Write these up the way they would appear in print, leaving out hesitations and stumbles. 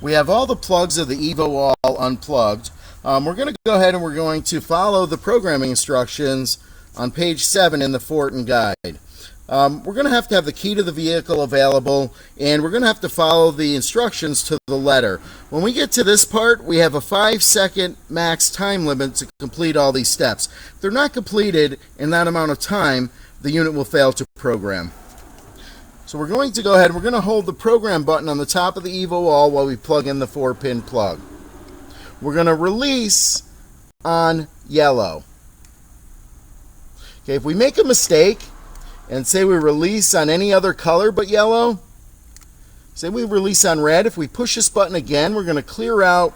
We have all the plugs of the evo-all unplugged. We're going to go ahead and we're going to follow the programming instructions on page 7 in the Fortin guide. We're going to have the key to the vehicle available, and we're going to have to follow the instructions to the letter. When we get to this part, we have a 5-second max time limit to complete all these steps. If they're not completed in that amount of time, the unit will fail to program. So we're going to go ahead, we're going to hold the program button on the top of the evo-all while we plug in the 4-pin plug. We're going to release on yellow. Okay, if we make a mistake and say we release on any other color but yellow, say we release on red, if we push this button again, we're going to clear out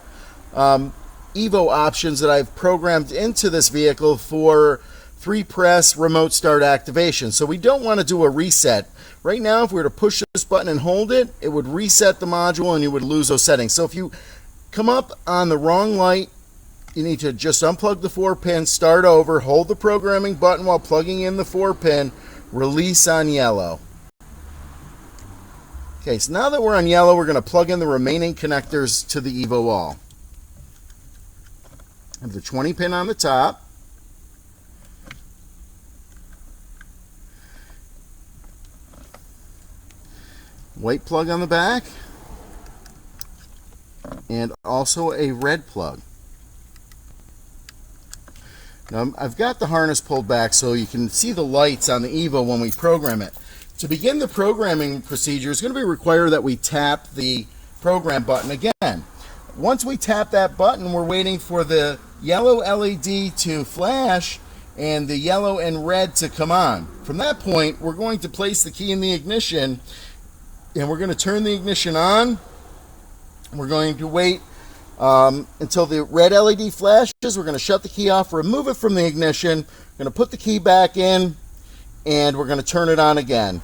Evo options that I've programmed into this vehicle for 3-press remote start activation. So we don't want to do a reset. Right now, if we were to push this button and hold it, it would reset the module and you would lose those settings. So if you come up on the wrong light, you need to just unplug the 4-pin, start over, hold the programming button while plugging in the 4-pin, release on yellow. Okay, so now that we're on yellow, we're going to plug in the remaining connectors to the evo-all. I have the 20-pin on the top. White plug on the back, and also a red plug. Now I've got the harness pulled back so you can see the lights on the Evo when we program it. To begin the programming procedure, it's going to be required that we tap the program button again. Once we tap that button, we're waiting for the yellow LED to flash and the yellow and red to come on. From that point, we're going to place the key in the ignition, and we're going to turn the ignition on. We're going to wait until the red LED flashes. We're going to shut the key off, remove it from the ignition. We're going to put the key back in, and we're going to turn it on again.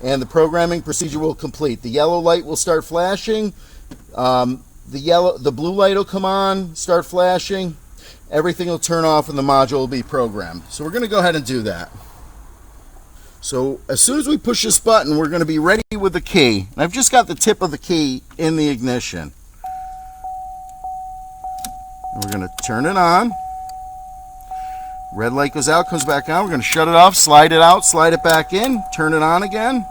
And the programming procedure will complete. The yellow light will start flashing. The blue light will come on, start flashing. Everything will turn off, and the module will be programmed. So we're going to go ahead and do that. So as soon as we push this button, we're going to be ready with the key. And I've just got the tip of the key in the ignition. And we're going to turn it on. Red light goes out, comes back on. We're going to shut it off, slide it out, slide it back in, turn it on again.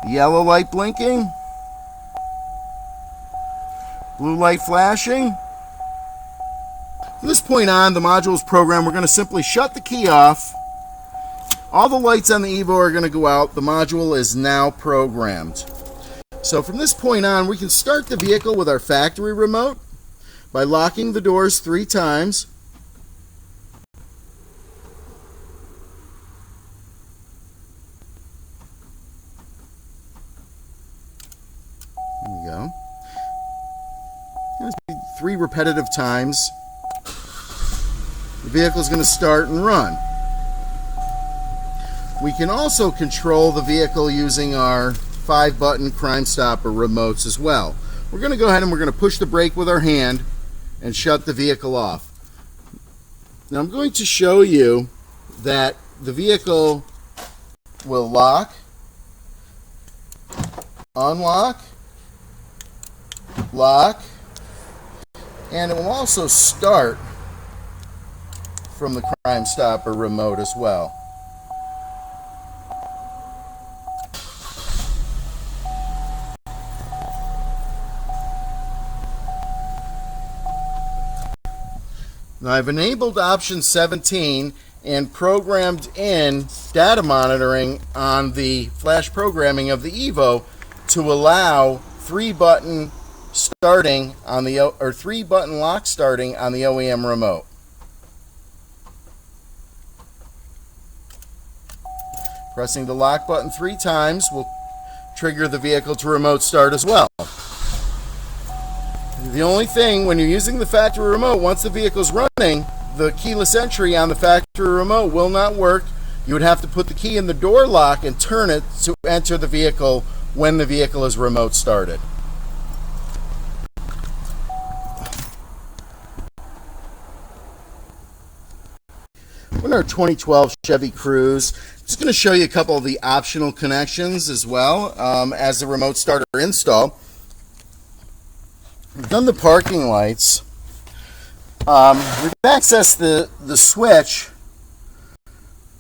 Yellow light blinking. Blue light flashing. From this point on, the module is programmed. We're going to simply shut the key off. All the lights on the Evo are going to go out. The module is now programmed. So from this point on, we can start the vehicle with our factory remote by locking the doors 3 times. There we go. There's 3 repetitive times. The vehicle is going to start and run. We can also control the vehicle using our 5-button crimestopper remotes as well. We're going to go ahead and we're going to push the brake with our hand and shut the vehicle off. Now I'm going to show you that the vehicle will lock, unlock, lock, and it will also start from the crimestopper remote as well. Now I've enabled option 17 and programmed in data monitoring on the flash programming of the Evo to allow 3-button starting on the 3-button lock starting on the OEM remote. Pressing the lock button 3 times will trigger the vehicle to remote start as well. The only thing, when you're using the factory remote, once the vehicle's running, the keyless entry on the factory remote will not work. You would have to put the key in the door lock and turn it to enter the vehicle when the vehicle is remote started. We're in our 2012 Chevy Cruze. I'm just going to show you a couple of the optional connections as well as the remote starter install. we've done the parking lights. We've accessed the switch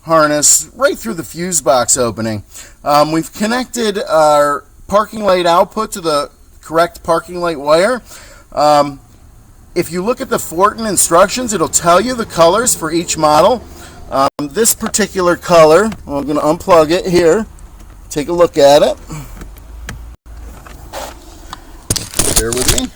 harness right through the fuse box opening. We've connected our parking light output to the correct parking light wire. If you look at the Fortin instructions, it'll tell you the colors for each model. This particular color, I'm going to unplug it here. Take a look at it. Bear with me.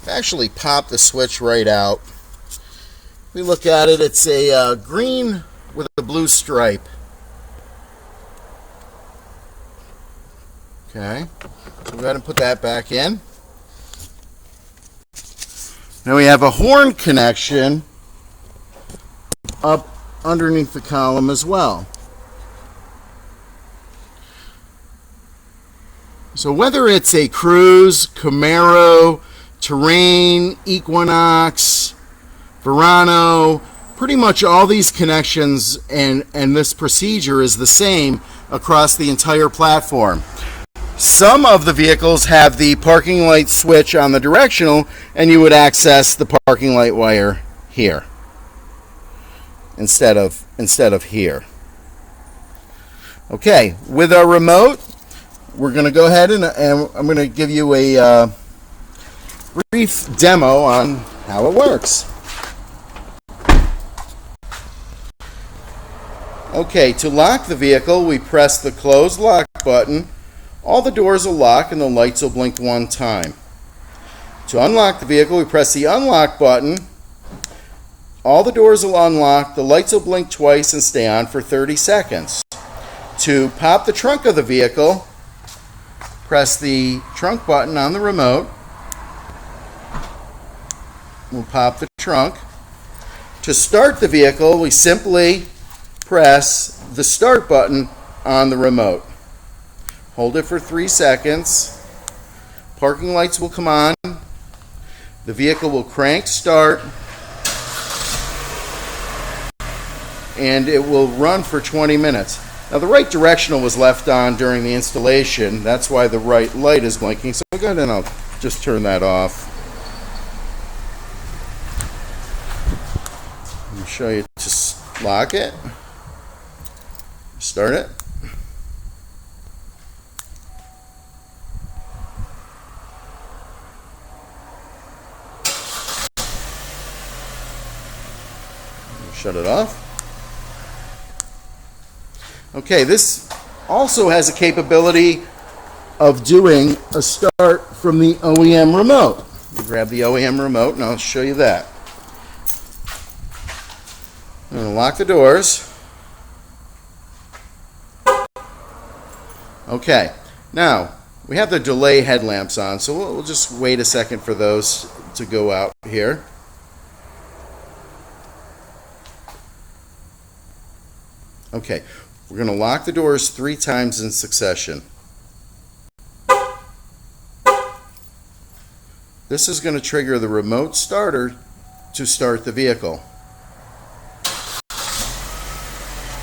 Actually pop the switch right out. If we look at it, it's a green with a blue stripe. Okay, so go ahead and put that back in. Now we have a horn connection up underneath the column as well. So whether it's a Cruze, Camaro, Terrain, Equinox, Verano, pretty much all these connections and this procedure is the same across the entire platform. Some of the vehicles have the parking light switch on the directional, and you would access the parking light wire here instead of here. Okay, with our remote, we're going to go ahead and I'm going to give you a brief demo on how it works. Okay, to lock the vehicle, we press the close lock button. All the doors will lock and the lights will blink one time. To unlock the vehicle, we press the unlock button. All the doors will unlock, the lights will blink twice and stay on for 30 seconds. To pop the trunk of the vehicle, press the trunk button on the remote. We'll pop the trunk. To start the vehicle, we simply press the start button on the remote. Hold it for 3 seconds. Parking lights will come on. The vehicle will crank start. And it will run for 20 minutes. Now the right directional was left on during the installation. That's why the right light is blinking. So go ahead and I'll just turn that off. Let me show you. Just lock it. Start it. Shut it off. Okay, this also has a capability of doing a start from the OEM remote. Grab the OEM remote and I'll show you that. I'm going to lock the doors. Okay, now we have the delay headlamps on, so we'll just wait a second for those to go out here. Okay, we're going to lock the doors 3 times in succession. This is going to trigger the remote starter to start the vehicle.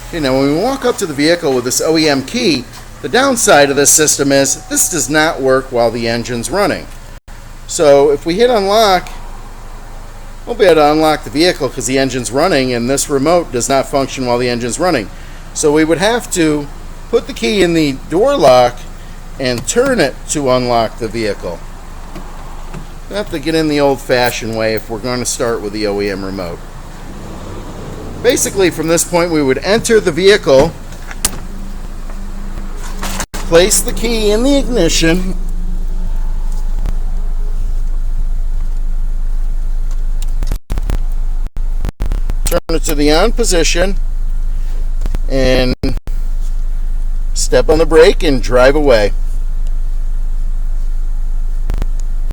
Okay, now when we walk up to the vehicle with this OEM key, the downside of this system is this does not work while the engine's running. So if we hit unlock, we'll be able to unlock the vehicle because the engine's running and this remote does not function while the engine's running. So we would have to put the key in the door lock and turn it to unlock the vehicle. We have to get in the old-fashioned way if we're going to start with the OEM remote. Basically, from this point, we would enter the vehicle, place the key in the ignition, turn it to the on position, and step on the brake and drive away.